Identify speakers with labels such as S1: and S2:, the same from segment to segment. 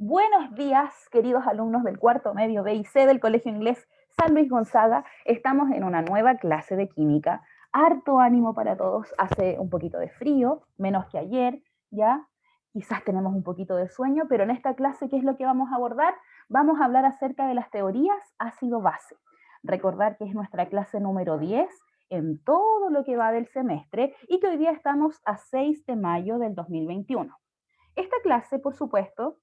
S1: Buenos días, queridos alumnos del cuarto medio B y C del Colegio Inglés San Luis Gonzaga. Estamos en una nueva clase de química. Harto ánimo para todos. Hace un poquito de frío, menos que ayer, ¿ya? Quizás tenemos un poquito de sueño, pero en esta clase, ¿qué es lo que vamos a abordar? Vamos a hablar acerca de las teorías ácido-base. Recordar que es nuestra clase número 10 en todo lo que va del semestre y que hoy día estamos a 6 de mayo del 2021. Esta clase, por supuesto,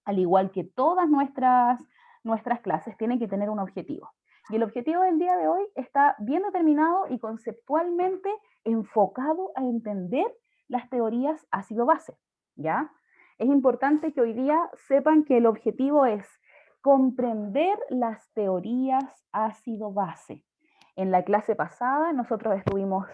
S1: al igual que todas nuestras clases, tienen que tener un objetivo. Y el objetivo del día de hoy está bien determinado y conceptualmente enfocado a entender las teorías ácido-base, ¿ya? Es importante que hoy día sepan que el objetivo es comprender las teorías ácido-base. En la clase pasada nosotros vimos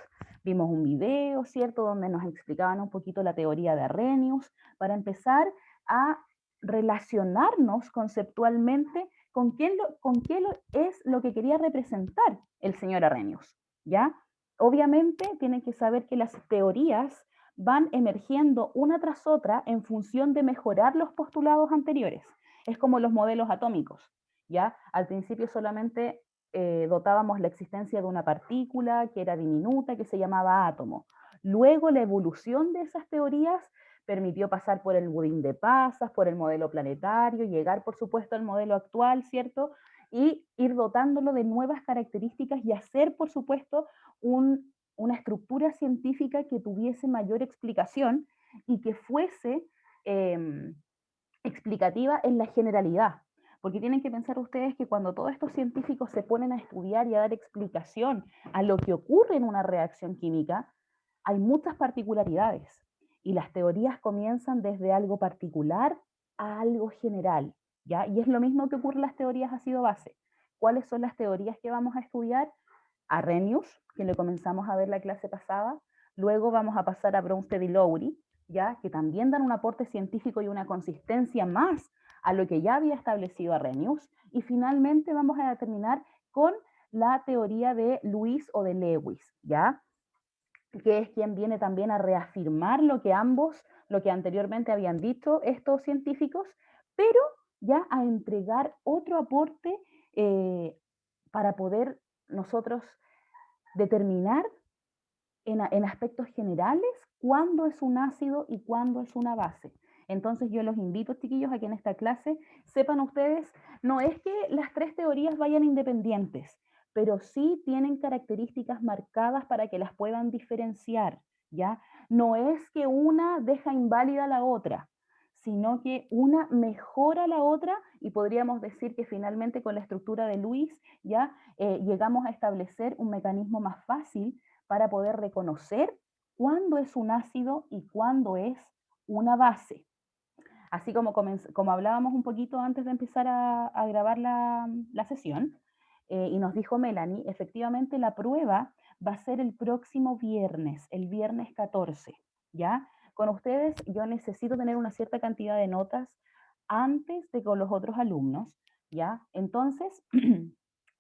S1: un video, ¿cierto?, donde nos explicaban un poquito la teoría de Arrhenius, para empezar a relacionarnos conceptualmente con qué es lo que quería representar el señor Arrhenius, ¿ya? Obviamente tienen que saber que las teorías van emergiendo una tras otra en función de mejorar los postulados anteriores. Es como los modelos atómicos, ¿ya? Al principio solamente dotábamos la existencia de una partícula que era diminuta, que se llamaba átomo. Luego la evolución de esas teorías permitió pasar por el budín de pasas, por el modelo planetario, llegar por supuesto al modelo actual, ¿cierto? Y ir dotándolo de nuevas características y hacer por supuesto una estructura científica que tuviese mayor explicación y que fuese eh, explicativa en la generalidad. Porque tienen que pensar ustedes que cuando todos estos científicos se ponen a estudiar y a dar explicación a lo que ocurre en una reacción química, hay muchas particularidades y las teorías comienzan desde algo particular a algo general, ¿ya? Y es lo mismo que ocurre en las teorías ácido-base. ¿Cuáles son las teorías que vamos a estudiar? Arrhenius, que le comenzamos a ver la clase pasada. Luego vamos a pasar a Bronsted y Lowry, ¿ya? Que también dan un aporte científico y una consistencia más a lo que ya había establecido Arrhenius. Y finalmente vamos a terminar con la teoría de Lewis o de Lewis, ¿ya? Que es quien viene también a reafirmar lo que anteriormente habían dicho estos científicos, pero ya a entregar otro aporte eh, para poder nosotros determinar en aspectos generales cuándo es un ácido y cuándo es una base. Entonces yo los invito, chiquillos, a que en esta clase sepan ustedes, no es que las tres teorías vayan independientes, pero sí tienen características marcadas para que las puedan diferenciar, ¿ya? No es que una deja inválida a la otra, sino que una mejora a la otra y podríamos decir que finalmente con la estructura de Lewis ya llegamos a establecer un mecanismo más fácil para poder reconocer cuándo es un ácido y cuándo es una base. Así como hablábamos un poquito antes de empezar a grabar la sesión, y nos dijo Melanie, efectivamente la prueba va a ser el próximo viernes, el viernes 14, ¿ya? Con ustedes yo necesito tener una cierta cantidad de notas antes de con los otros alumnos, ¿ya? Entonces,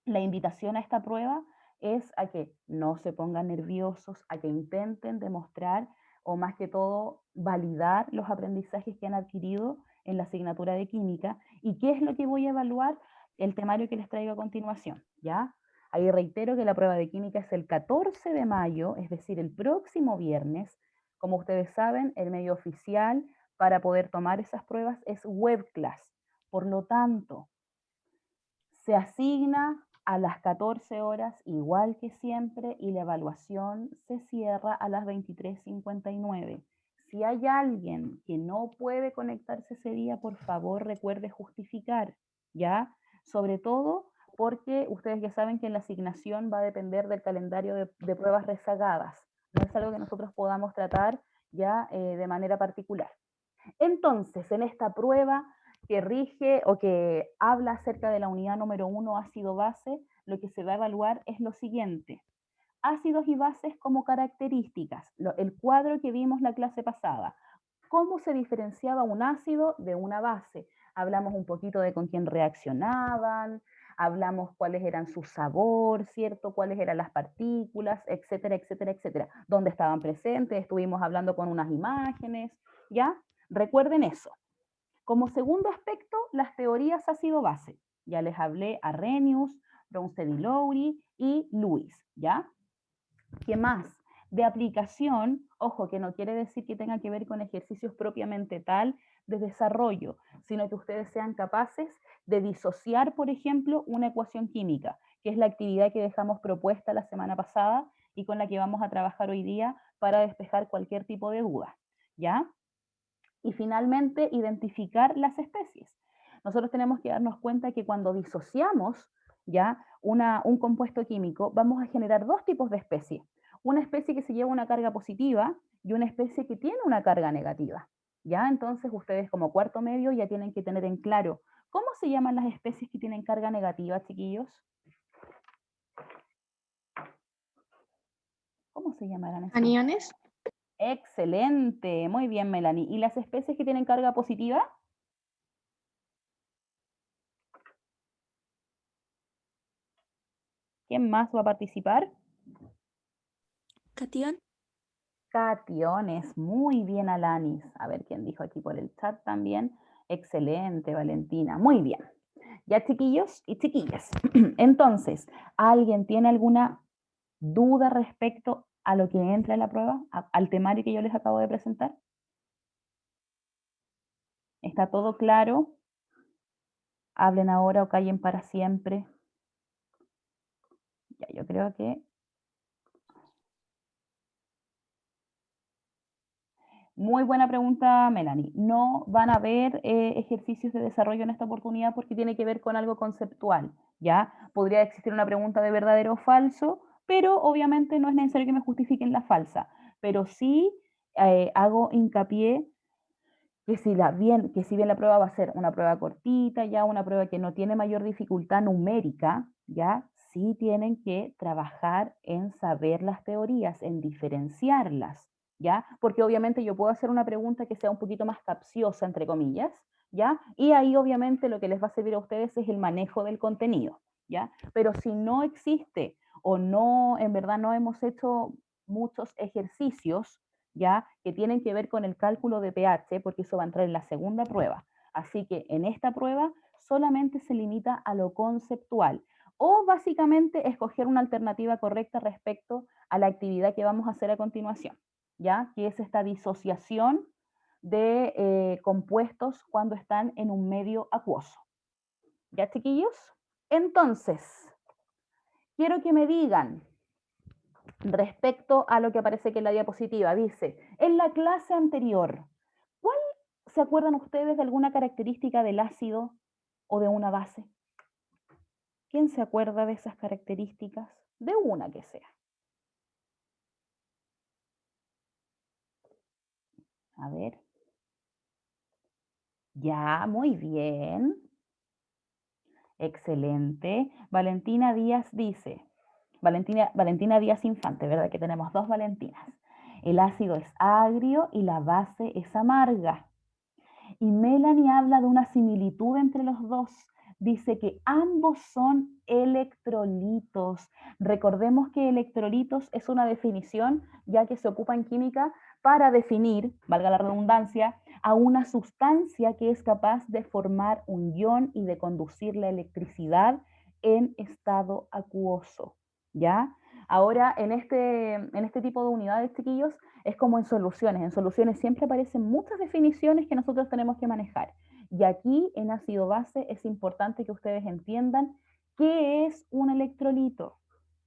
S1: la invitación a esta prueba es a que no se pongan nerviosos, a que intenten demostrar o más que todo validar los aprendizajes que han adquirido en la asignatura de química. ¿Y qué es lo que voy a evaluar? El temario que les traigo a continuación, ¿ya? Ahí reitero que la prueba de química es el 14 de mayo, es decir, el próximo viernes. Como ustedes saben, el medio oficial para poder tomar esas pruebas es webclass. Por lo tanto, se asigna a las 14 horas igual que siempre y la evaluación se cierra a las 23:59. Si hay alguien que no puede conectarse ese día, por favor recuerde justificar, ¿ya? Sobre todo porque ustedes ya saben que la asignación va a depender del calendario de pruebas rezagadas. No es algo que nosotros podamos tratar ya de manera particular. Entonces, en esta prueba que rige o que habla acerca de la unidad número 1, ácido-base, lo que se va a evaluar es lo siguiente. Ácidos y bases como características, el cuadro que vimos la clase pasada. ¿Cómo se diferenciaba un ácido de una base? Hablamos un poquito de con quién reaccionaban, hablamos cuáles eran su sabor, ¿cierto? Cuáles eran las partículas, etcétera, etcétera, etcétera. ¿Dónde estaban presentes? Estuvimos hablando con unas imágenes, ¿ya? Recuerden eso. Como segundo aspecto, las teorías ácido-base. Ya les hablé Arrhenius, Bronsted y Lowry y Lewis, ¿ya? ¿Qué más? De aplicación, ojo, que no quiere decir que tenga que ver con ejercicios propiamente tal de desarrollo, sino que ustedes sean capaces de disociar, por ejemplo, una ecuación química, que es la actividad que dejamos propuesta la semana pasada y con la que vamos a trabajar hoy día para despejar cualquier tipo de duda, ¿ya? Y finalmente, identificar las especies. Nosotros tenemos que darnos cuenta que cuando disociamos ya un compuesto químico, vamos a generar dos tipos de especies. Una especie que se lleva una carga positiva y una especie que tiene una carga negativa. ¿Ya? Entonces ustedes como cuarto medio ya tienen que tener en claro cómo se llaman las especies que tienen carga negativa, chiquillos. ¿Cómo se llamarán esas?
S2: Aniones.
S1: Excelente, muy bien, Melanie. ¿Y las especies que tienen carga positiva? ¿Quién más va a participar?
S2: Catión.
S1: Cationes, muy bien, Alanis. A ver quién dijo aquí por el chat también. Excelente, Valentina. Muy bien. Ya, chiquillos y chiquillas. Entonces, ¿alguien tiene alguna duda respecto a lo que entra en la prueba, al temario que yo les acabo de presentar? ¿Está todo claro? Hablen ahora o callen para siempre. Ya, yo creo que muy buena pregunta, Melanie. No van a haber ejercicios de desarrollo en esta oportunidad porque tiene que ver con algo conceptual, ¿ya? Podría existir una pregunta de verdadero o falso, pero obviamente no es necesario que me justifiquen la falsa. Pero sí hago hincapié que si bien la prueba va a ser una prueba cortita, ya una prueba que no tiene mayor dificultad numérica, ya sí tienen que trabajar en saber las teorías, en diferenciarlas, ¿ya? Porque obviamente yo puedo hacer una pregunta que sea un poquito más capciosa, entre comillas, ¿ya? Y ahí obviamente lo que les va a servir a ustedes es el manejo del contenido, ¿ya? Pero si no existe o no, en verdad no hemos hecho muchos ejercicios, ¿ya? Que tienen que ver con el cálculo de pH, porque eso va a entrar en la segunda prueba. Así que en esta prueba solamente se limita a lo conceptual o básicamente escoger una alternativa correcta respecto a la actividad que vamos a hacer a continuación, ¿ya? Que es esta disociación de compuestos cuando están en un medio acuoso. ¿Ya, chiquillos? Entonces, quiero que me digan respecto a lo que aparece aquí en la diapositiva. Dice, en la clase anterior, ¿cuál se acuerdan ustedes de alguna característica del ácido o de una base? ¿Quién se acuerda de esas características? De una que sea. A ver. Ya, muy bien. Excelente. Valentina Díaz dice, Valentina Díaz Infante, ¿verdad? Que tenemos dos Valentinas. El ácido es agrio y la base es amarga. Y Melanie habla de una similitud entre los dos. Dice que ambos son electrolitos. Recordemos que electrolitos es una definición, ya que se ocupa en química para definir, valga la redundancia, a una sustancia que es capaz de formar un ion y de conducir la electricidad en estado acuoso. ¿Ya? Ahora, en este tipo de unidades, chiquillos, es como en soluciones. En soluciones siempre aparecen muchas definiciones que nosotros tenemos que manejar. Y aquí en ácido base es importante que ustedes entiendan qué es un electrolito.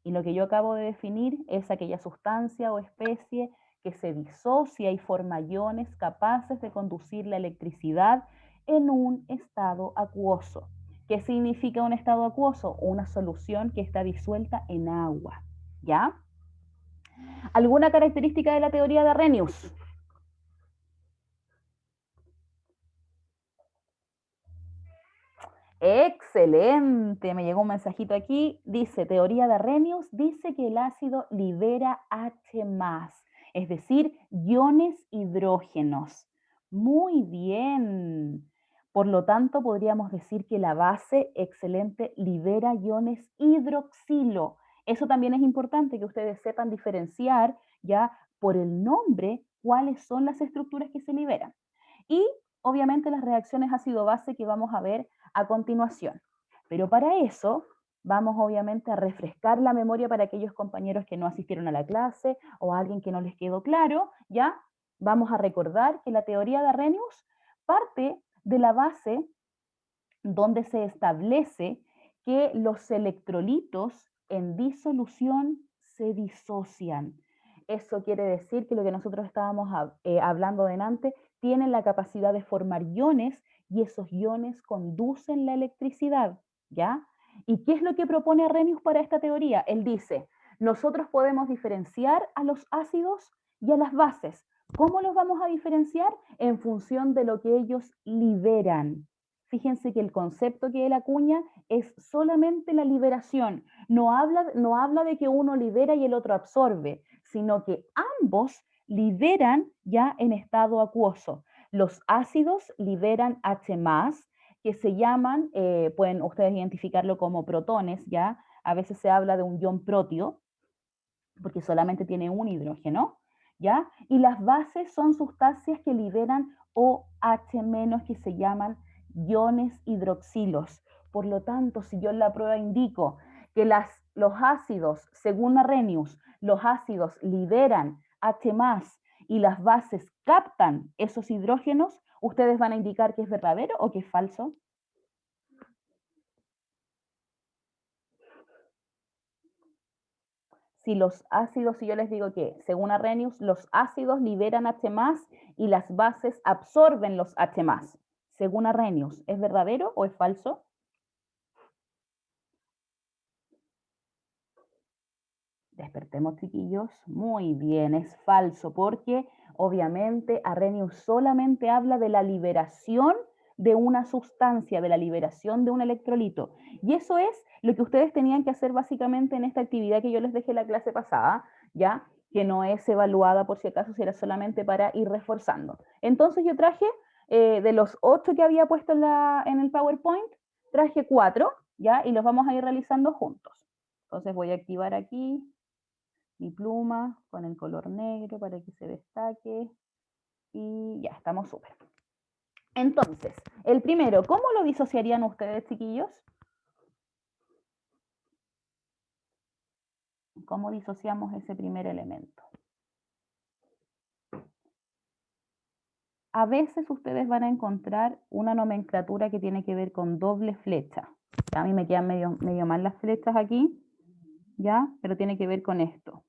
S1: Y lo que yo acabo de definir es aquella sustancia o especie que se disocia y forma iones capaces de conducir la electricidad en un estado acuoso. ¿Qué significa un estado acuoso? Una solución que está disuelta en agua. ¿Ya? ¿Alguna característica de la teoría de Arrhenius? Excelente, me llegó un mensajito aquí, dice, teoría de Arrhenius, dice que el ácido libera H+, es decir, iones hidrógenos. Muy bien. Por lo tanto, podríamos decir que la base, excelente, libera iones hidroxilo. Eso también es importante que ustedes sepan diferenciar ya por el nombre cuáles son las estructuras que se liberan. Y obviamente las reacciones ácido-base que vamos a ver a continuación. Pero para eso vamos obviamente a refrescar la memoria para aquellos compañeros que no asistieron a la clase o a alguien que no les quedó claro, ¿ya? Vamos a recordar que la teoría de Arrhenius parte de la base donde se establece que los electrolitos en disolución se disocian. Eso quiere decir que lo que nosotros estábamos hablando delante tienen la capacidad de formar iones y esos iones conducen la electricidad, ¿ya? ¿Y qué es lo que propone Arrhenius para esta teoría? Él dice, nosotros podemos diferenciar a los ácidos y a las bases. ¿Cómo los vamos a diferenciar? En función de lo que ellos liberan. Fíjense que el concepto que él acuña es solamente la liberación. No habla de que uno libera y el otro absorbe, sino que ambos liberan ya en estado acuoso. Los ácidos liberan H+, que se llaman, pueden ustedes identificarlo como protones, ¿ya? A veces se habla de un ion protio, porque solamente tiene un hidrógeno, ¿ya? Y las bases son sustancias que liberan OH-, que se llaman iones hidroxilos. Por lo tanto, si yo en la prueba indico que los ácidos, según Arrhenius, los ácidos liberan H+, y las bases captan esos hidrógenos, ustedes van a indicar que es verdadero o que es falso. Si los ácidos, si yo les digo que, según Arrhenius, los ácidos liberan H+, y las bases absorben los H+. Según Arrhenius, ¿es verdadero o es falso? Despertemos, chiquillos. Muy bien, es falso, porque obviamente Arrhenius solamente habla de la liberación de una sustancia, de la liberación de un electrolito. Y eso es lo que ustedes tenían que hacer básicamente en esta actividad que yo les dejé la clase pasada, ¿ya? Que no es evaluada por si acaso, si era solamente para ir reforzando. Entonces yo traje, de los 8 que había puesto en el PowerPoint, traje 4, ¿ya? Y los vamos a ir realizando juntos. Entonces voy a activar aquí mi pluma con el color negro para que se destaque y ya, estamos súper. Entonces, el primero, ¿cómo lo disociarían ustedes, chiquillos? ¿Cómo disociamos ese primer elemento? A veces ustedes van a encontrar una nomenclatura que tiene que ver con doble flecha. A mí me quedan medio mal las flechas aquí, ¿ya? Pero tiene que ver con esto.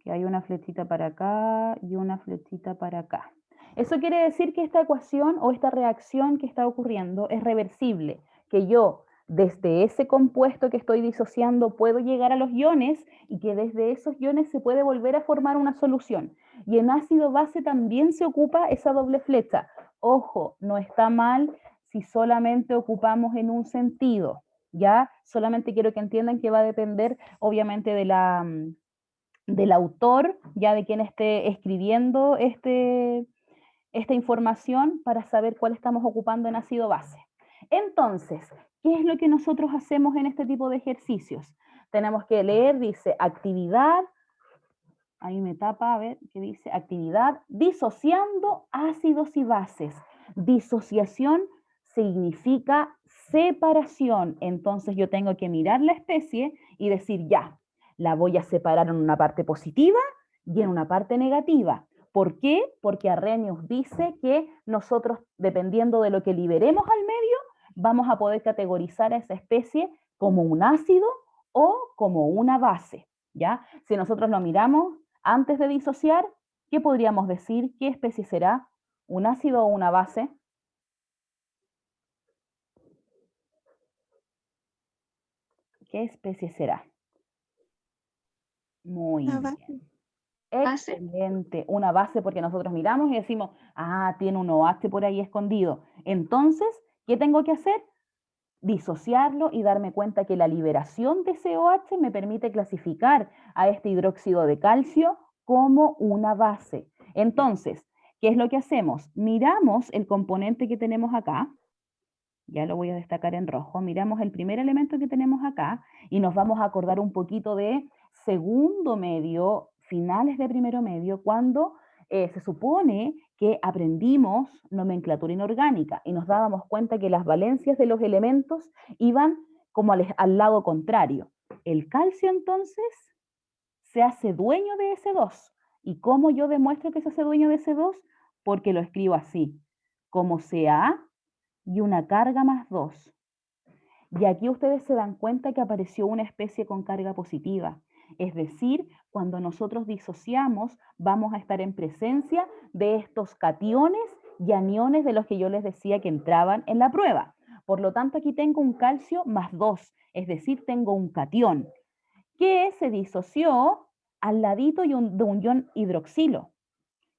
S1: Que hay una flechita para acá y una flechita para acá. Eso quiere decir que esta ecuación o esta reacción que está ocurriendo es reversible, que yo desde ese compuesto que estoy disociando puedo llegar a los iones y que desde esos iones se puede volver a formar una solución. Y en ácido base también se ocupa esa doble flecha. Ojo, no está mal si solamente ocupamos en un sentido, ¿ya? Solamente quiero que entiendan que va a depender obviamente del autor, ya de quien esté escribiendo esta información para saber cuál estamos ocupando en ácido base. Entonces, ¿qué es lo que nosotros hacemos en este tipo de ejercicios? Tenemos que leer, dice, actividad, ahí me tapa, a ver, ¿qué dice? Actividad disociando ácidos y bases. Disociación significa separación. Entonces yo tengo que mirar la especie y decir, ya, la voy a separar en una parte positiva y en una parte negativa. ¿Por qué? Porque Arrhenius dice que nosotros, dependiendo de lo que liberemos al medio, vamos a poder categorizar a esa especie como un ácido o como una base, ¿ya? Si nosotros lo miramos antes de disociar, ¿qué podríamos decir? ¿Qué especie será? ¿Un ácido o una base? ¿Qué especie será? Muy bien. Excelente. Una base porque nosotros miramos y decimos, ah, tiene un OH por ahí escondido. Entonces, ¿qué tengo que hacer? Disociarlo y darme cuenta que la liberación de ese OH me permite clasificar a este hidróxido de calcio como una base. Entonces, ¿qué es lo que hacemos? Miramos el componente que tenemos acá, ya lo voy a destacar en rojo, miramos el primer elemento que tenemos acá y nos vamos a acordar un poquito de segundo medio, finales de primero medio, cuando se supone que aprendimos nomenclatura inorgánica y nos dábamos cuenta que las valencias de los elementos iban como al lado contrario. El calcio entonces se hace dueño de ese 2. ¿Y cómo yo demuestro que se hace dueño de ese 2? Porque lo escribo así, como Ca y una carga más 2. Y aquí ustedes se dan cuenta que apareció una especie con carga positiva. Es decir, cuando nosotros disociamos, vamos a estar en presencia de estos cationes y aniones de los que yo les decía que entraban en la prueba. Por lo tanto, aquí tengo un calcio más 2, es decir, tengo un catión que se disoció al ladito de un ion hidroxilo.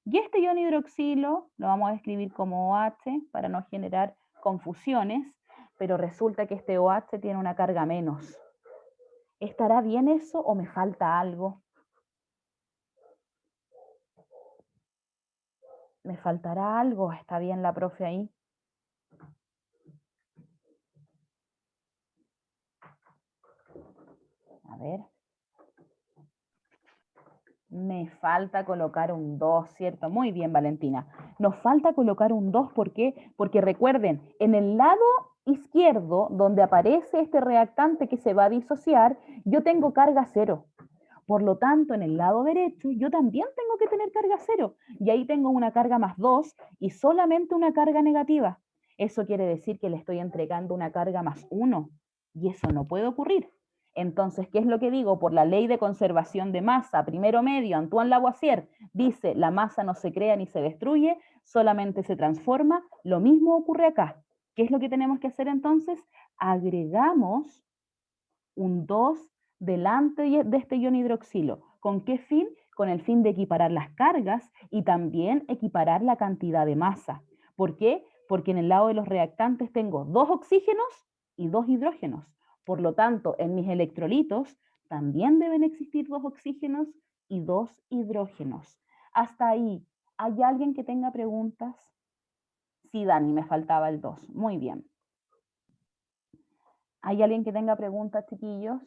S1: Y este ion hidroxilo lo vamos a escribir como OH para no generar confusiones, pero resulta que este OH tiene una carga menos. ¿Estará bien eso o me falta algo? ¿Me faltará algo? ¿Está bien la profe ahí? A ver. Me falta colocar un 2, ¿cierto? Muy bien, Valentina. Nos falta colocar un 2, ¿por qué? Porque recuerden, en el lado izquierdo, donde aparece este reactante que se va a disociar, yo tengo carga 0. Por lo tanto, en el lado derecho, yo también tengo que tener carga 0. Y ahí tengo una carga más 2 y solamente una carga negativa. Eso quiere decir que le estoy entregando una carga más 1. Y eso no puede ocurrir. Entonces, ¿qué es lo que digo? Por la ley de conservación de masa, primero medio, Antoine Lavoisier, dice, la masa no se crea ni se destruye, solamente se transforma. Lo mismo ocurre acá. ¿Qué es lo que tenemos que hacer entonces? Agregamos un 2 delante de este ion hidroxilo. ¿Con qué fin? Con el fin de equiparar las cargas y también equiparar la cantidad de masa. ¿Por qué? Porque en el lado de los reactantes tengo 2 oxígenos y 2 hidrógenos. Por lo tanto, en mis electrolitos también deben existir 2 oxígenos y 2 hidrógenos. Hasta ahí, ¿hay alguien que tenga preguntas? Sí, Dani, me faltaba el 2. Muy bien. ¿Hay alguien que tenga preguntas, chiquillos?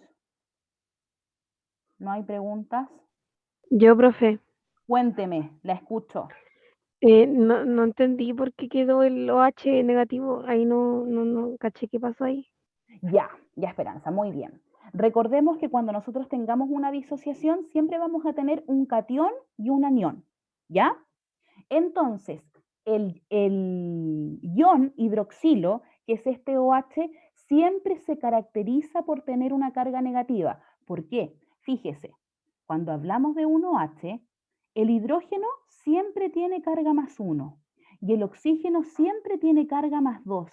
S1: ¿No hay preguntas?
S2: Yo, profe,
S1: Cuénteme, la escucho.
S2: no entendí por qué quedó el OH negativo. Ahí no caché qué pasó ahí.
S1: Ya, Esperanza, muy bien. Recordemos que cuando nosotros tengamos una disociación, siempre vamos a tener un catión y un anión, ¿ya? Entonces, el ion hidroxilo, que es este OH, siempre se caracteriza por tener una carga negativa. ¿Por qué? Fíjese, cuando hablamos de un OH, el hidrógeno siempre tiene carga más 1 y el oxígeno siempre tiene carga más 2.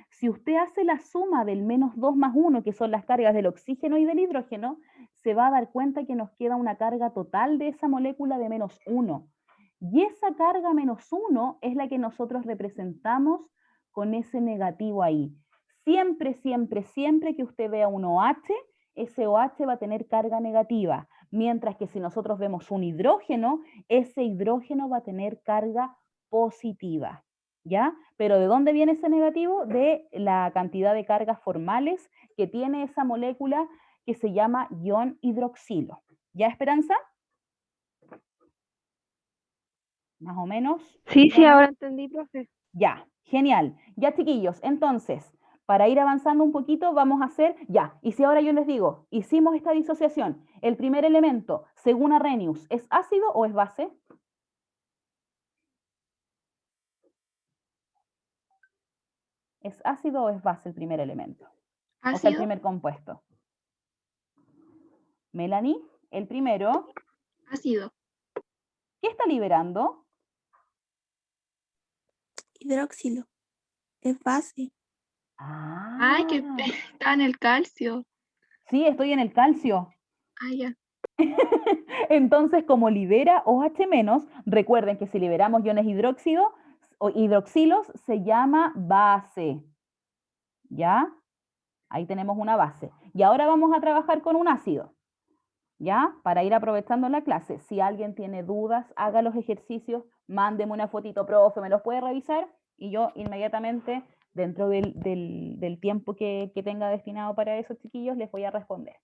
S1: Si usted hace la suma del menos 2 más 1, que son las cargas del oxígeno y del hidrógeno, se va a dar cuenta que nos queda una carga total de esa molécula de menos 1. Y esa carga menos 1 es la que nosotros representamos con ese negativo ahí. Siempre, siempre, siempre que usted vea un OH, ese OH va a tener carga negativa, mientras que si nosotros vemos un hidrógeno, ese hidrógeno va a tener carga positiva, ¿ya? Pero ¿de dónde viene ese negativo? De la cantidad de cargas formales que tiene esa molécula que se llama ion hidroxilo. ¿Ya, Esperanza? Más o menos.
S2: Sí, ahora entendí, profe.
S1: Ya, genial. Ya, chiquillos, entonces, para ir avanzando un poquito, vamos a hacer, ya, y si ahora yo les digo, hicimos esta disociación, el primer elemento, según Arrhenius, ¿es ácido o es base? ¿Es ácido o es base el primer elemento? O sea, el
S3: Ácido,
S1: primer compuesto. Melanie, el primero,
S3: ácido,
S1: ¿qué está liberando?
S4: Hidróxilo. Es base.
S3: ay, que
S1: Ah,
S3: está en el calcio.
S1: sí, estoy en el calcio.
S3: Ah, ya.
S1: Entonces, como libera OH-, recuerden que si liberamos iones hidróxido o hidroxilos, se llama base. ¿Ya? Ahí tenemos una base. Y ahora vamos a trabajar con un ácido. ¿Ya? Para ir aprovechando la clase. Si alguien tiene dudas, haga los ejercicios, mándeme una fotito, profe, me los puede revisar y yo inmediatamente, dentro del tiempo que tenga destinado para esos chiquillos, les voy a responder.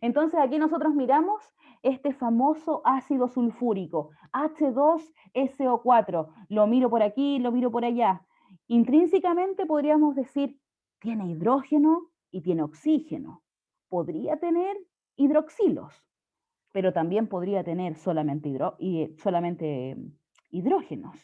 S1: Entonces aquí nosotros miramos este famoso ácido sulfúrico, H2SO4. Lo miro por aquí, lo miro por allá. Intrínsecamente podríamos decir, tiene hidrógeno y tiene oxígeno. Podría tener hidroxilos, pero también podría tener solamente hidrógenos.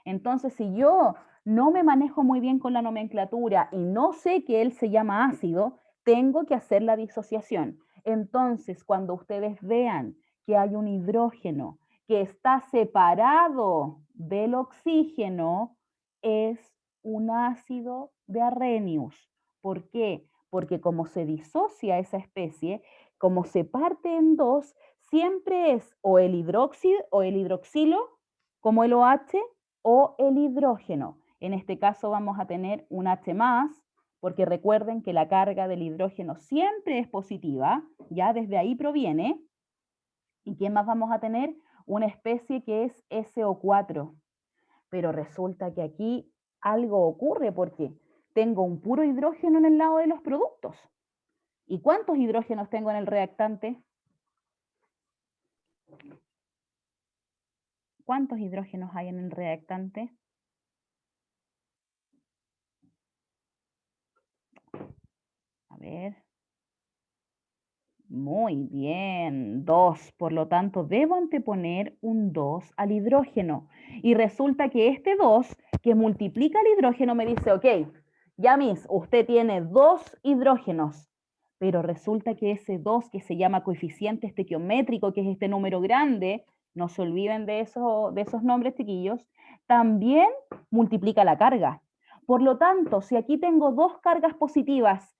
S1: Entonces, si yo no me manejo muy bien con la nomenclatura y no sé que él se llama ácido, tengo que hacer la disociación. Entonces, cuando ustedes vean que hay un hidrógeno que está separado del oxígeno, es un ácido de Arrhenius. ¿Por qué? Porque como se disocia esa especie, como se parte en dos, siempre es o el hidróxido o el hidroxilo, como el OH, o el hidrógeno. En este caso vamos a tener un H+, porque recuerden que la carga del hidrógeno siempre es positiva, ya desde ahí proviene. ¿Y qué más vamos a tener? Una especie que es SO4. Pero resulta que aquí algo ocurre porque tengo un puro hidrógeno en el lado de los productos. ¿Y cuántos hidrógenos tengo en el reactante? ¿Cuántos hidrógenos hay en el reactante? A ver. Muy bien, 2. Por lo tanto, debo anteponer un 2 al hidrógeno. Y resulta que este 2, que multiplica el hidrógeno, me dice, ok, ya Miss, usted tiene 2 hidrógenos. Pero resulta que ese 2, que se llama coeficiente estequiométrico, que es este número grande, no se olviden de esos nombres, chiquillos, también multiplica la carga. Por lo tanto, si aquí tengo 2 cargas positivas,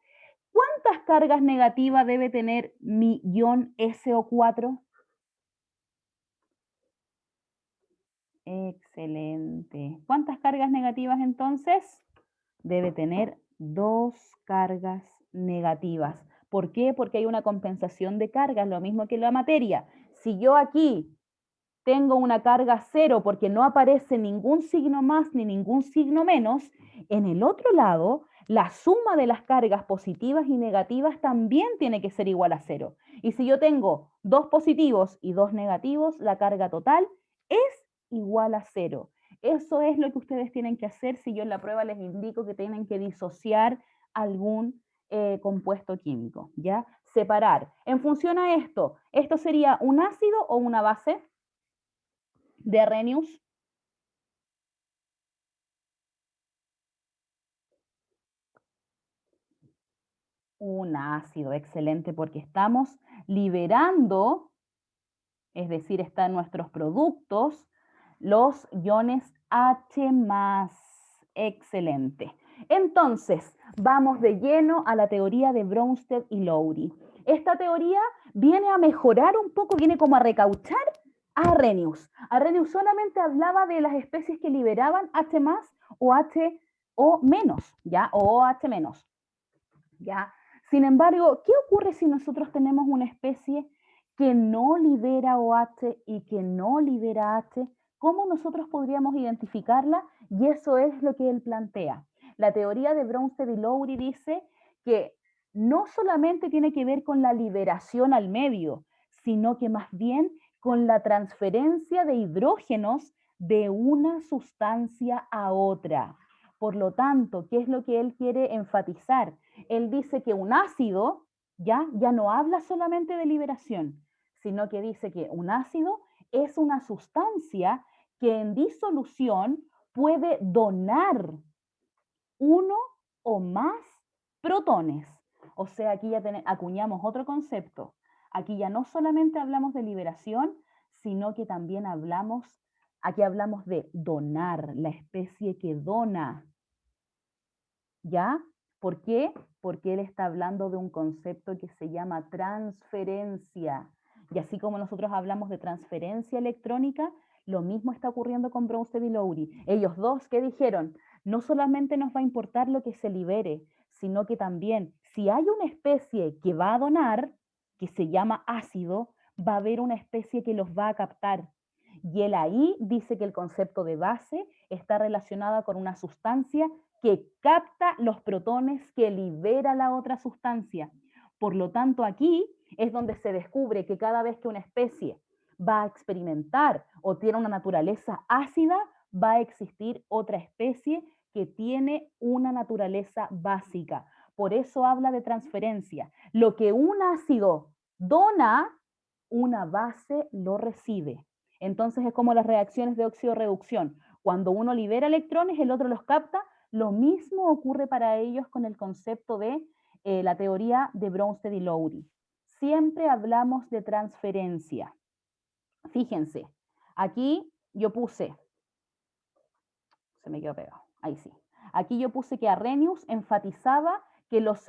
S1: ¿cuántas cargas negativas debe tener mi ion SO4? Excelente. ¿Cuántas cargas negativas entonces? Debe tener 2 cargas negativas. ¿Por qué? Porque hay una compensación de cargas, lo mismo que la materia. Si yo aquí tengo una carga 0 porque no aparece ningún signo más ni ningún signo menos, en el otro lado, la suma de las cargas positivas y negativas también tiene que ser igual a 0. Y si yo tengo 2 positivos y 2 negativos, la carga total es igual a 0. Eso es lo que ustedes tienen que hacer si yo en la prueba les indico que tienen que disociar algún compuesto químico, ¿ya? Separar. En función a esto, ¿esto sería un ácido o una base de Arrhenius? Un ácido, excelente, porque estamos liberando, es decir, están nuestros productos, los iones H+. Excelente. Entonces, vamos de lleno a la teoría de Bronsted y Lowry. Esta teoría viene a mejorar un poco, viene como a recauchar a Arrhenius. Arrhenius solamente hablaba de las especies que liberaban H+ o H o menos, ¿ya? O OH menos, ¿ya? Sin embargo, ¿qué ocurre si nosotros tenemos una especie que no libera OH y que no libera H? ¿Cómo nosotros podríamos identificarla? Y eso es lo que él plantea. La teoría de Bronsted y Lowry dice que no solamente tiene que ver con la liberación al medio, sino que más bien con la transferencia de hidrógenos de una sustancia a otra. Por lo tanto, ¿qué es lo que él quiere enfatizar? Él dice que un ácido ya no habla solamente de liberación, sino que dice que un ácido es una sustancia que en disolución puede donar uno o más protones. O sea, aquí ya acuñamos otro concepto. Aquí ya no solamente hablamos de liberación, sino que también aquí hablamos de donar, la especie que dona. ¿Ya? ¿Por qué? Porque él está hablando de un concepto que se llama transferencia. Y así como nosotros hablamos de transferencia electrónica, lo mismo está ocurriendo con Bronsted y Lowry. Ellos dos, ¿qué dijeron? No solamente nos va a importar lo que se libere, sino que también, si hay una especie que va a donar, que se llama ácido, va a haber una especie que los va a captar. Y él ahí dice que el concepto de base está relacionado con una sustancia que capta los protones que libera la otra sustancia. Por lo tanto, aquí es donde se descubre que cada vez que una especie va a experimentar o tiene una naturaleza ácida, va a existir otra especie que tiene una naturaleza básica. Por eso habla de transferencia. Lo que un ácido dona, una base lo recibe. Entonces es como las reacciones de óxido-reducción. Cuando uno libera electrones, el otro los capta. Lo mismo ocurre para ellos con el concepto de la teoría de Bronsted y Lowry. Siempre hablamos de transferencia. Fíjense, aquí yo puse, se me quedó pegado, ahí sí. Aquí yo puse que Arrhenius enfatizaba que los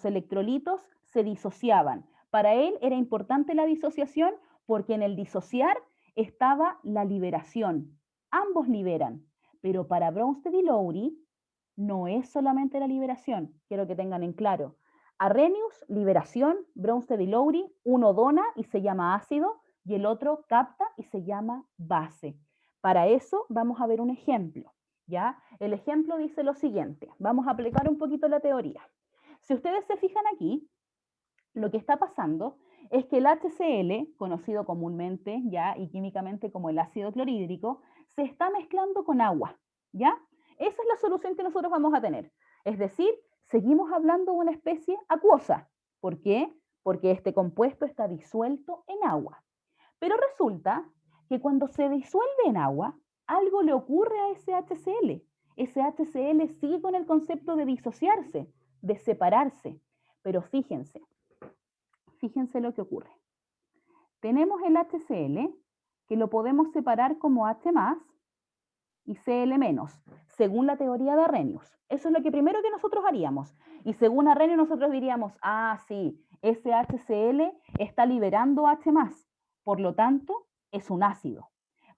S1: electrolitos se disociaban. Para él era importante la disociación porque en el disociar estaba la liberación. Ambos liberan, pero para Bronsted y Lowry no es solamente la liberación, quiero que tengan en claro. Arrhenius, liberación, Bronsted y Lowry, uno dona y se llama ácido y el otro capta y se llama base. Para eso vamos a ver un ejemplo, ¿ya? El ejemplo dice lo siguiente, vamos a aplicar un poquito la teoría. Si ustedes se fijan aquí, lo que está pasando es que el HCl, conocido comúnmente ya y químicamente como el ácido clorhídrico, se está mezclando con agua, ¿ya? Esa es la solución que nosotros vamos a tener. Es decir, seguimos hablando de una especie acuosa. ¿Por qué? Porque este compuesto está disuelto en agua. Pero resulta que cuando se disuelve en agua, algo le ocurre a ese HCl. Ese HCl sigue con el concepto de disociarse, de separarse. Pero fíjense lo que ocurre. Tenemos el HCl, que lo podemos separar como H+ y Cl-, según la teoría de Arrhenius. Eso es lo que primero que nosotros haríamos. Y según Arrhenius nosotros diríamos, ah, sí, ese HCl está liberando H+, por lo tanto, es un ácido.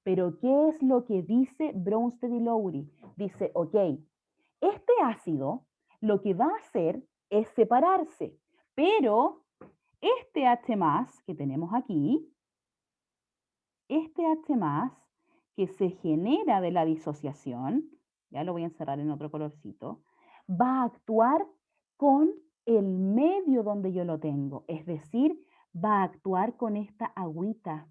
S1: Pero, ¿qué es lo que dice Bronsted y Lowry? Dice, ok, este ácido lo que va a hacer es separarse, pero este H+ que tenemos aquí, este H+ que se genera de la disociación, ya lo voy a encerrar en otro colorcito, va a actuar con el medio donde yo lo tengo, es decir, va a actuar con esta agüita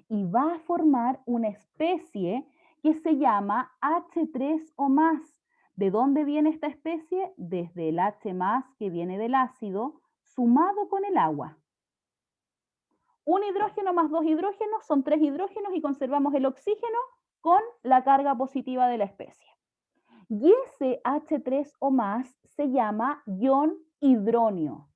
S1: y va a formar una especie que se llama H3O+. ¿De dónde viene esta especie? Desde el H+ que viene del ácido sumado con el agua. Un hidrógeno más dos hidrógenos son 3 hidrógenos y conservamos el oxígeno con la carga positiva de la especie. Y ese H3O+ se llama ion hidronio.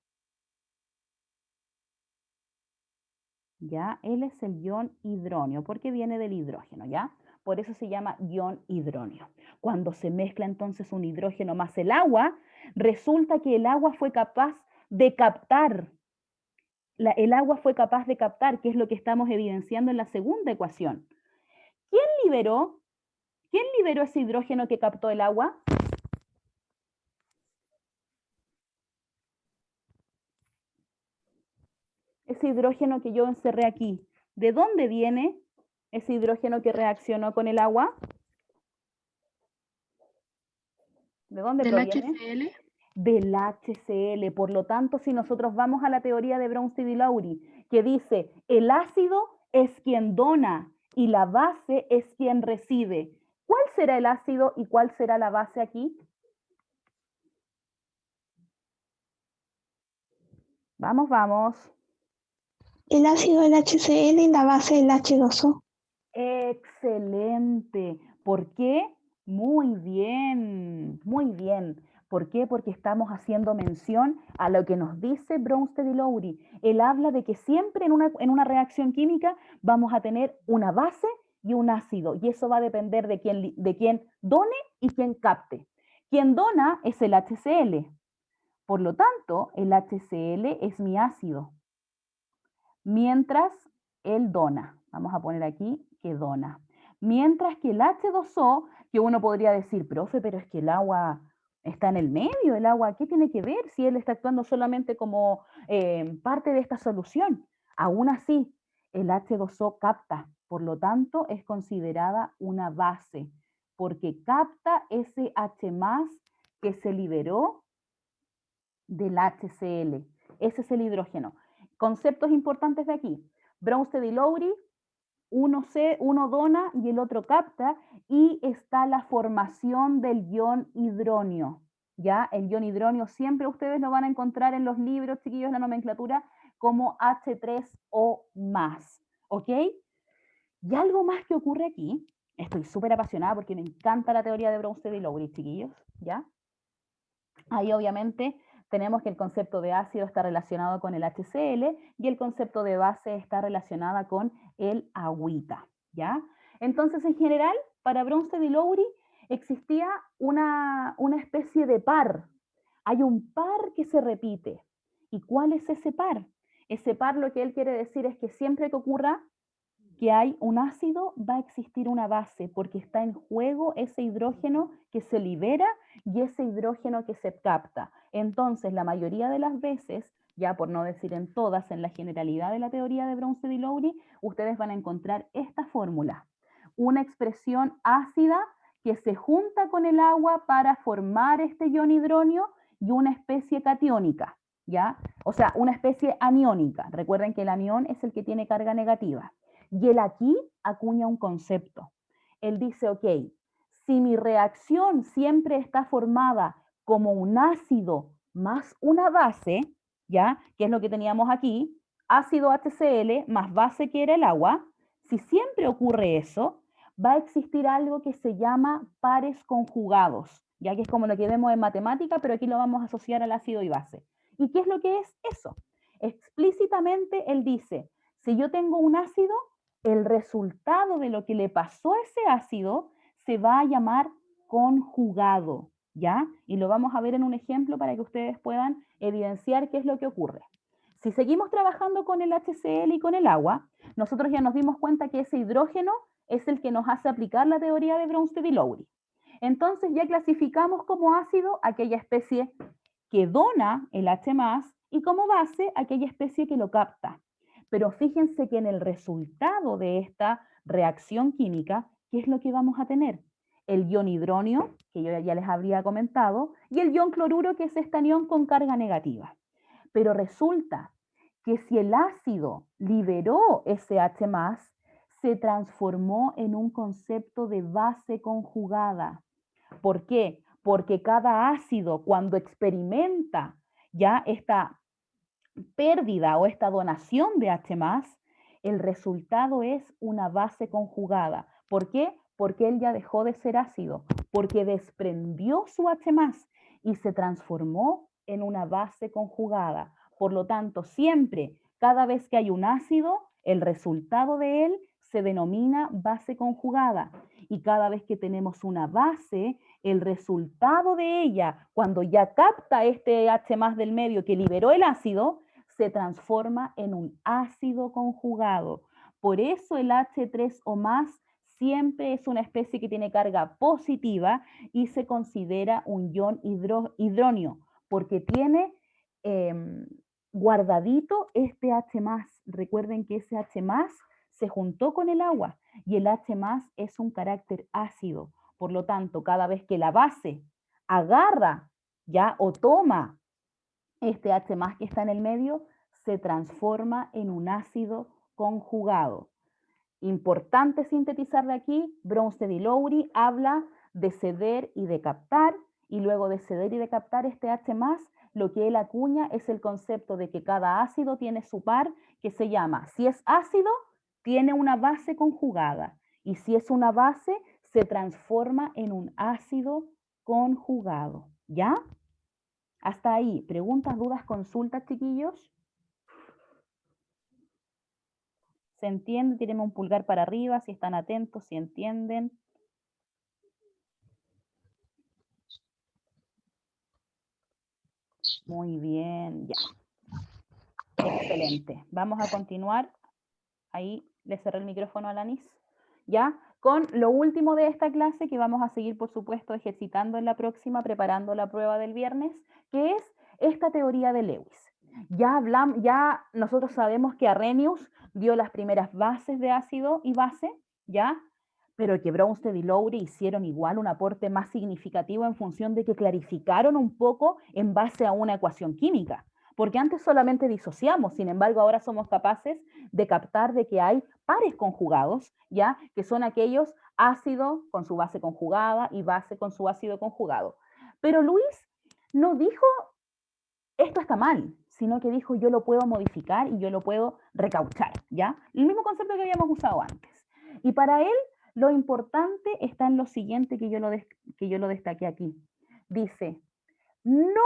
S1: ¿Ya? Él es el ion hidronio porque viene del hidrógeno, ¿ya? Por eso se llama ion hidronio. Cuando se mezcla entonces un hidrógeno más el agua, resulta que el agua fue capaz de captar. El agua fue capaz de captar, que es lo que estamos evidenciando en la segunda ecuación. ¿Quién liberó ese hidrógeno que captó el agua? Ese hidrógeno que yo encerré aquí, ¿de dónde viene ese hidrógeno que reaccionó con el agua? ¿De dónde
S3: ¿Del
S1: proviene?
S3: HCl?
S1: Del HCl. Por lo tanto, si nosotros vamos a la teoría de Bronsted y Lowry, que dice, el ácido es quien dona y la base es quien recibe. ¿Cuál será el ácido y cuál será la base aquí? Vamos, vamos.
S4: El ácido el HCl y la base el H2O.
S1: Excelente. ¿Por qué? Muy bien, muy bien. ¿Por qué? Porque estamos haciendo mención a lo que nos dice Bronsted y Lowry. Él habla de que siempre en una reacción química vamos a tener una base y un ácido, y eso va a depender de quién done y quién capte. Quien dona es el HCl. Por lo tanto, el HCl es mi ácido. Mientras él dona. Vamos a poner aquí que dona. Mientras que el H2O, que uno podría decir, profe, pero es que el agua está en el medio, el agua, ¿qué tiene que ver si él está actuando solamente como parte de esta solución? Aún así, el H2O capta, por lo tanto, es considerada una base, porque capta ese H+ que se liberó del HCl. Ese es el hidrógeno. Conceptos importantes de aquí. Bronsted y Lowry, uno dona y el otro capta, y está la formación del ion hidronio. ¿Ya? El ion hidronio siempre ustedes lo van a encontrar en los libros, chiquillos, la nomenclatura, como H3O+. ¿Ok? Y algo más que ocurre aquí, estoy súper apasionada porque me encanta la teoría de Bronsted y Lowry, chiquillos, ¿ya? Ahí obviamente tenemos que el concepto de ácido está relacionado con el HCl y el concepto de base está relacionada con el agüita, ¿ya? Entonces, en general, para Bronsted y Lowry existía una especie de par. Hay un par que se repite. ¿Y cuál es ese par? Ese par lo que él quiere decir es que siempre que ocurra que hay un ácido, va a existir una base, porque está en juego ese hidrógeno que se libera y ese hidrógeno que se capta. Entonces, la mayoría de las veces, ya por no decir en todas, en la generalidad de la teoría de Bronsted y Lowry, ustedes van a encontrar esta fórmula. Una expresión ácida que se junta con el agua para formar este ion hidronio y una especie catiónica, ¿ya? O sea, una especie aniónica. Recuerden que el anión es el que tiene carga negativa. Y él aquí acuña un concepto. Él dice, ok, si mi reacción siempre está formada como un ácido más una base, ¿ya? Que es lo que teníamos aquí, ácido HCl más base que era el agua, si siempre ocurre eso, va a existir algo que se llama pares conjugados, ya que es como lo que vemos en matemática, pero aquí lo vamos a asociar al ácido y base. ¿Y qué es lo que es eso? Explícitamente él dice, si yo tengo un ácido, el resultado de lo que le pasó a ese ácido se va a llamar conjugado, ¿ya? Y lo vamos a ver en un ejemplo para que ustedes puedan evidenciar qué es lo que ocurre. Si seguimos trabajando con el HCl y con el agua, nosotros ya nos dimos cuenta que ese hidrógeno es el que nos hace aplicar la teoría de Bronsted y Lowry. Entonces ya clasificamos como ácido aquella especie que dona el H+, y como base aquella especie que lo capta. Pero fíjense que en el resultado de esta reacción química, ¿qué es lo que vamos a tener? El ion hidronio, que yo ya les habría comentado, y el ion cloruro, que es este anión con carga negativa. Pero resulta que si el ácido liberó ese H+, se transformó en un concepto de base conjugada. ¿Por qué? Porque cada ácido, cuando experimenta ya esta pérdida o esta donación de H+, el resultado es una base conjugada. ¿Por qué? Porque él ya dejó de ser ácido, porque desprendió su H+, y se transformó en una base conjugada. Por lo tanto, siempre, cada vez que hay un ácido, el resultado de él se denomina base conjugada. Y cada vez que tenemos una base, el resultado de ella, cuando ya capta este H+ del medio que liberó el ácido, se transforma en un ácido conjugado. Por eso el H3O+ siempre es una especie que tiene carga positiva y se considera un ion hidronio, porque tiene guardadito este H+. Recuerden que ese H+ se juntó con el agua y el H+ es un carácter ácido. Por lo tanto, cada vez que la base agarra ya o toma este H+ que está en el medio, se transforma en un ácido conjugado. Importante sintetizar de aquí, Bronsted y Lowry habla de ceder y de captar, y luego de ceder y de captar este H+, lo que él acuña es el concepto de que cada ácido tiene su par que se llama, si es ácido, tiene una base conjugada, y si es una base, se transforma en un ácido conjugado. ¿Ya? Hasta ahí. ¿Preguntas, dudas, consultas, chiquillos? ¿Se entiende? Tírenme un pulgar para arriba si están atentos, si entienden. Muy bien, ya. Excelente. Vamos a continuar. Ahí le cerré el micrófono a la Lanis. ¿Ya? Con lo último de esta clase que vamos a seguir, por supuesto, ejercitando en la próxima, preparando la prueba del viernes, que es esta teoría de Lewis. Ya nosotros sabemos que Arrhenius dio las primeras bases de ácido y base, ¿ya? Pero que Bronsted y Lowry hicieron igual un aporte más significativo en función de que clarificaron un poco en base a una ecuación química. Porque antes solamente disociamos, sin embargo, ahora somos capaces de captar de que hay pares conjugados, ¿ya? Que son aquellos ácido con su base conjugada y base con su ácido conjugado. Pero Luis no dijo, esto está mal, sino que dijo, yo lo puedo modificar y yo lo puedo recauchar, ¿ya? El mismo concepto que habíamos usado antes. Y para él, lo importante está en lo siguiente que yo lo destaqué aquí. Dice, no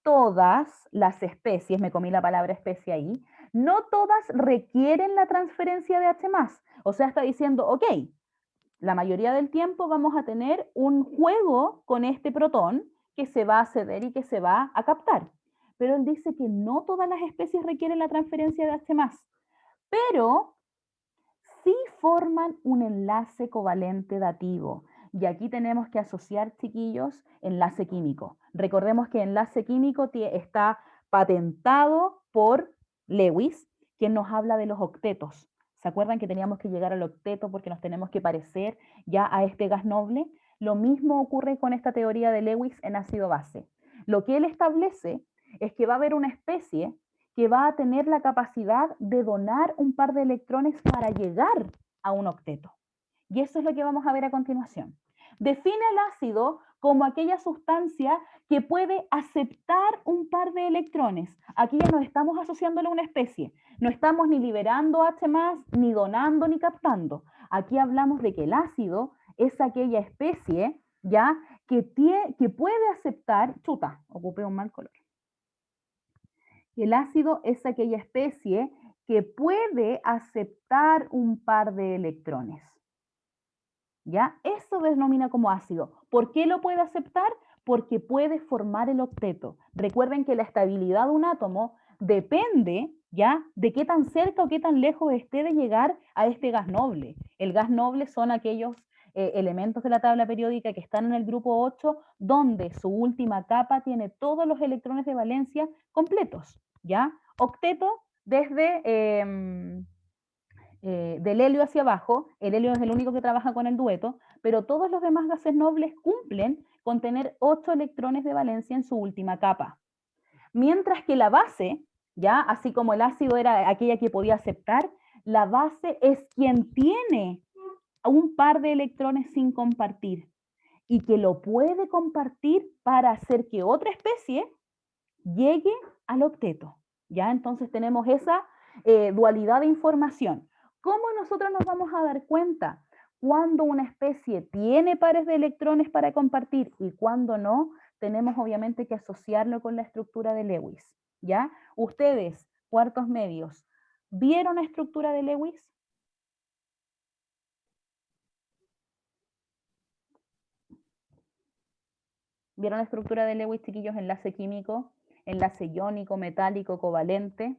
S1: todas las especies, me comí la palabra especie ahí, no todas requieren la transferencia de H+. O sea, está diciendo, ok, la mayoría del tiempo vamos a tener un juego con este protón que se va a ceder y que se va a captar. Pero él dice que no todas las especies requieren la transferencia de H+, pero sí forman un enlace covalente dativo. Y aquí tenemos que asociar, chiquillos, enlace químico. Recordemos que enlace químico está patentado por Lewis, quien nos habla de los octetos. ¿Se acuerdan que teníamos que llegar al octeto porque nos tenemos que parecer ya a este gas noble? Lo mismo ocurre con esta teoría de Lewis en ácido-base. Lo que él establece es que va a haber una especie que va a tener la capacidad de donar un par de electrones para llegar a un octeto. Y eso es lo que vamos a ver a continuación. Define el ácido como aquella sustancia que puede aceptar un par de electrones. Aquí ya no estamos asociándolo a una especie. No estamos ni liberando H+, ni donando, ni captando. Aquí hablamos de que el ácido es aquella especie ya que puede aceptar... Chuta, ocupé un mal color. El ácido es aquella especie que puede aceptar un par de electrones. ¿Ya? Eso denomina como ácido. ¿Por qué lo puede aceptar? Porque puede formar el octeto. Recuerden que la estabilidad de un átomo depende, ¿ya?, de qué tan cerca o qué tan lejos esté de llegar a este gas noble. El gas noble son aquellos elementos de la tabla periódica que están en el grupo 8, donde su última capa tiene todos los electrones de valencia completos, ¿ya? Octeto desde... del helio hacia abajo, el helio es el único que trabaja con el dueto, pero todos los demás gases nobles cumplen con tener 8 electrones de valencia en su última capa. Mientras que la base, ya, así como el ácido era aquella que podía aceptar, la base es quien tiene un par de electrones sin compartir y que lo puede compartir para hacer que otra especie llegue al octeto. ¿Ya? Entonces tenemos esa dualidad de información. ¿Cómo nosotros nos vamos a dar cuenta cuando una especie tiene pares de electrones para compartir y cuando no? Tenemos obviamente que asociarlo con la estructura de Lewis, ¿ya? Ustedes, cuartos medios, ¿vieron la estructura de Lewis? ¿Vieron la estructura de Lewis, chiquillos? Enlace químico, enlace iónico, metálico, covalente.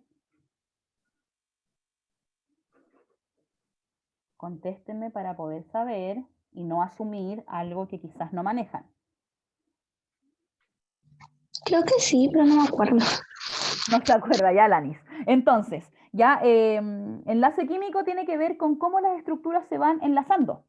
S1: Contéstenme para poder saber y no asumir algo que quizás no manejan.
S4: Creo que sí, pero no me acuerdo.
S1: No se acuerda ya, Lanis. Entonces, ya enlace químico tiene que ver con cómo las estructuras se van enlazando.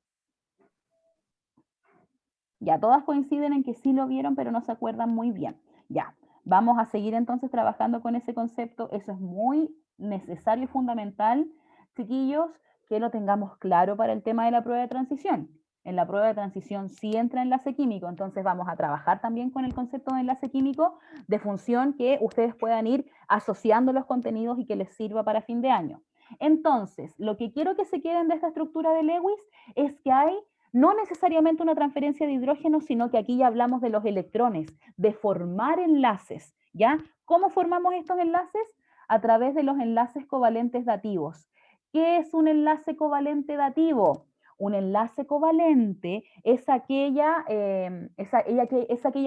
S1: Ya todas coinciden en que sí lo vieron, pero no se acuerdan muy bien. Ya, vamos a seguir entonces trabajando con ese concepto. Eso es muy necesario y fundamental, chiquillos, que lo tengamos claro para el tema de la prueba de transición. En la prueba de transición sí entra enlace químico, entonces vamos a trabajar también con el concepto de enlace químico de función que ustedes puedan ir asociando los contenidos y que les sirva para fin de año. Entonces, lo que quiero que se queden de esta estructura de Lewis es que hay no necesariamente una transferencia de hidrógeno, sino que aquí ya hablamos de los electrones, de formar enlaces, ¿ya? ¿Cómo formamos estos enlaces? A través de los enlaces covalentes dativos. ¿Qué es un enlace covalente dativo? Un enlace covalente es aquella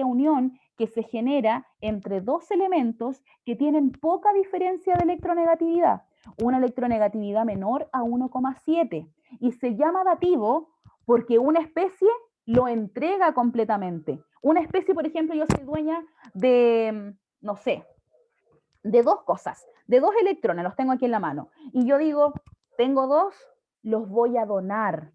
S1: unión que se genera entre dos elementos que tienen poca diferencia de electronegatividad, una electronegatividad menor a 1,7, y se llama dativo porque una especie lo entrega completamente. Una especie, por ejemplo, yo soy dueña de, no sé, de dos cosas, de dos electrones, los tengo aquí en la mano, y yo digo, tengo dos, los voy a donar.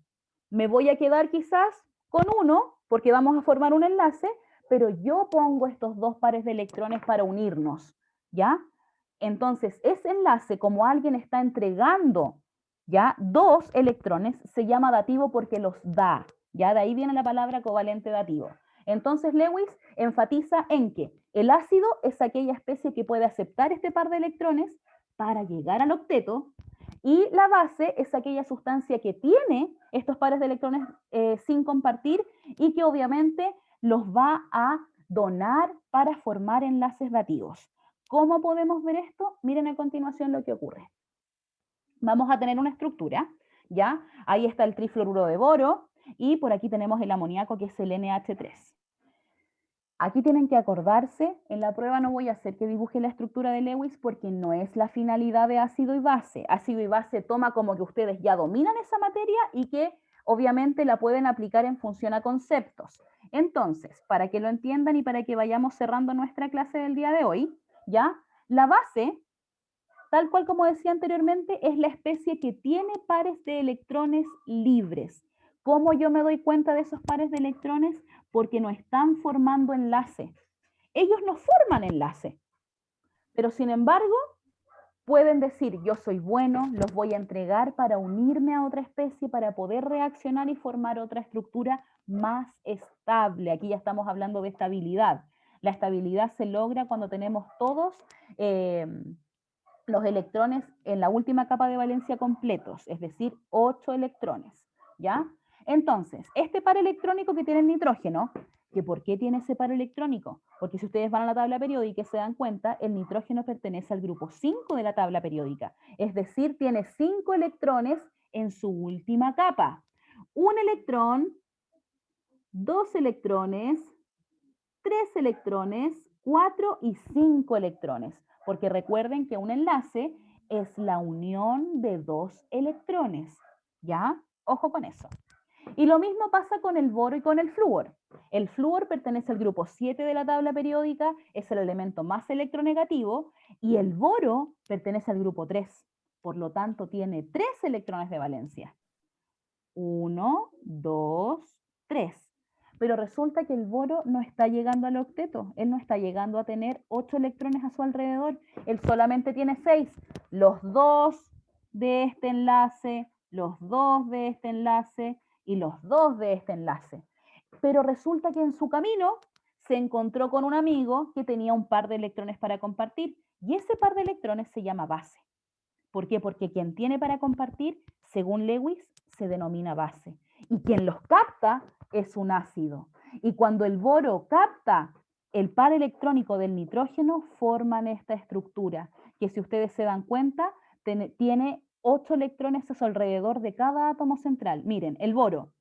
S1: Me voy a quedar quizás con uno, porque vamos a formar un enlace, pero yo pongo estos dos pares de electrones para unirnos, ¿ya? Entonces, ese enlace, como alguien está entregando ya 2 electrones, se llama dativo porque los da. Ya de ahí viene la palabra covalente dativo. Entonces, Lewis enfatiza en que el ácido es aquella especie que puede aceptar este par de electrones para llegar al octeto, y la base es aquella sustancia que tiene estos pares de electrones sin compartir y que obviamente los va a donar para formar enlaces dativos. ¿Cómo podemos ver esto? Miren a continuación lo que ocurre. Vamos a tener una estructura, ¿ya? Ahí está el trifluoruro de boro y por aquí tenemos el amoníaco, que es el NH3. Aquí tienen que acordarse, en la prueba no voy a hacer que dibuje la estructura de Lewis porque no es la finalidad de ácido y base. Ácido y base toma como que ustedes ya dominan esa materia y que obviamente la pueden aplicar en función a conceptos. Entonces, para que lo entiendan y para que vayamos cerrando nuestra clase del día de hoy, ¿ya? La base, tal cual como decía anteriormente, es la especie que tiene pares de electrones libres. ¿Cómo yo me doy cuenta de esos pares de electrones? Porque no están formando enlace. Ellos no forman enlace, pero sin embargo pueden decir, yo soy bueno, los voy a entregar para unirme a otra especie, para poder reaccionar y formar otra estructura más estable. Aquí ya estamos hablando de estabilidad. La estabilidad se logra cuando tenemos todos los electrones en la última capa de valencia completos, es decir, 8 electrones, ¿ya? Entonces, este par electrónico que tiene el nitrógeno, ¿que por qué tiene ese par electrónico? Porque si ustedes van a la tabla periódica y se dan cuenta, el nitrógeno pertenece al grupo 5 de la tabla periódica, es decir, tiene 5 electrones en su última capa. Un electrón, 2 electrones, 3 electrones, 4 y 5 electrones, porque recuerden que un enlace es la unión de 2 electrones, ¿ya? Ojo con eso. Y lo mismo pasa con el boro y con el flúor. El flúor pertenece al grupo 7 de la tabla periódica, es el elemento más electronegativo, y el boro pertenece al grupo 3, por lo tanto tiene 3 electrones de valencia. 1, 2, 3. Pero resulta que el boro no está llegando al octeto, él no está llegando a tener 8 electrones a su alrededor, él solamente tiene 6, los 2 de este enlace, los 2 de este enlace y los 2 de este enlace. Pero resulta que en su camino se encontró con un amigo que tenía un par de electrones para compartir y ese par de electrones se llama base. ¿Por qué? Porque quien tiene para compartir, según Lewis, se denomina base. Y quien los capta es un ácido. Y cuando el boro capta el par electrónico del nitrógeno, forman esta estructura, que si ustedes se dan cuenta, tiene 8 electrones a su alrededor de cada átomo central. Miren, el boro,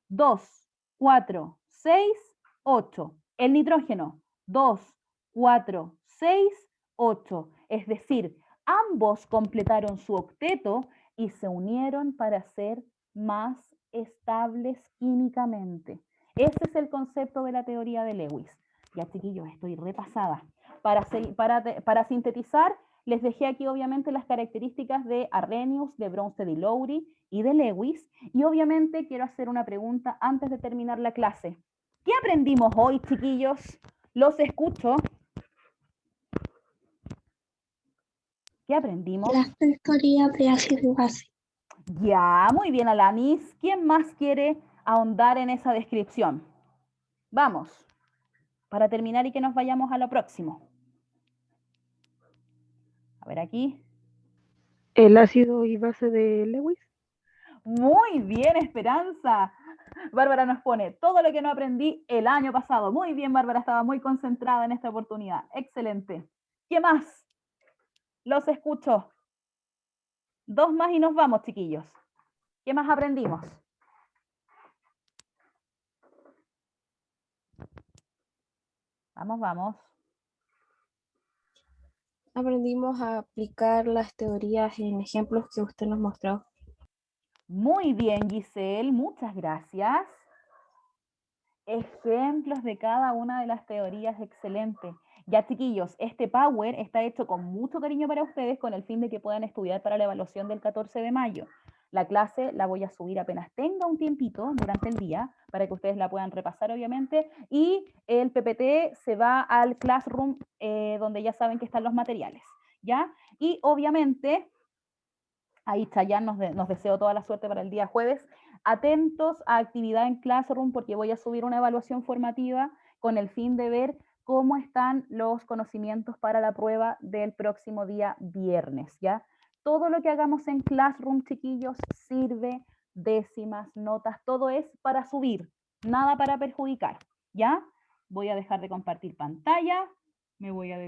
S1: 2, 4, 6, 8. El nitrógeno, 2, 4, 6, 8. Es decir, ambos completaron su octeto y se unieron para ser más estables químicamente. Ese es el concepto de la teoría de Lewis. Ya, chiquillos, estoy repasada. Para sintetizar, les dejé aquí obviamente las características de Arrhenius, de Bronsted y Lowry y de Lewis. Y obviamente quiero hacer una pregunta antes de terminar la clase. ¿Qué aprendimos hoy, chiquillos? Los escucho. ¿Qué aprendimos?
S4: La teoría de ácido y base.
S1: Ya, muy bien, Alanis. ¿Quién más quiere ahondar en esa descripción? Vamos, para terminar y que nos vayamos a lo próximo. A ver aquí.
S2: El ácido y base de Lewis.
S1: Muy bien, Esperanza. Bárbara nos pone todo lo que no aprendí el año pasado. Muy bien, Bárbara, estaba muy concentrada en esta oportunidad. Excelente. ¿Qué más? Los escucho. 2 más y nos vamos, chiquillos. ¿Qué más aprendimos? Vamos, vamos.
S5: Aprendimos a aplicar las teorías en ejemplos que usted nos mostró.
S1: Muy bien, Giselle, muchas gracias. Ejemplos de cada una de las teorías, excelente. Ya, chiquillos, este Power está hecho con mucho cariño para ustedes con el fin de que puedan estudiar para la evaluación del 14 de mayo. La clase la voy a subir apenas tenga un tiempito durante el día para que ustedes la puedan repasar, obviamente, y el PPT se va al Classroom donde ya saben que están los materiales. ¿ya? Y obviamente, ahí Chayanne nos deseo toda la suerte para el día jueves. Atentos a actividad en Classroom porque voy a subir una evaluación formativa con el fin de ver cómo están los conocimientos para la prueba del próximo día viernes, ¿ya? Todo lo que hagamos en Classroom, chiquillos, sirve, décimas, notas, todo es para subir, nada para perjudicar, ¿ya? Voy a dejar de compartir pantalla, me voy a detener.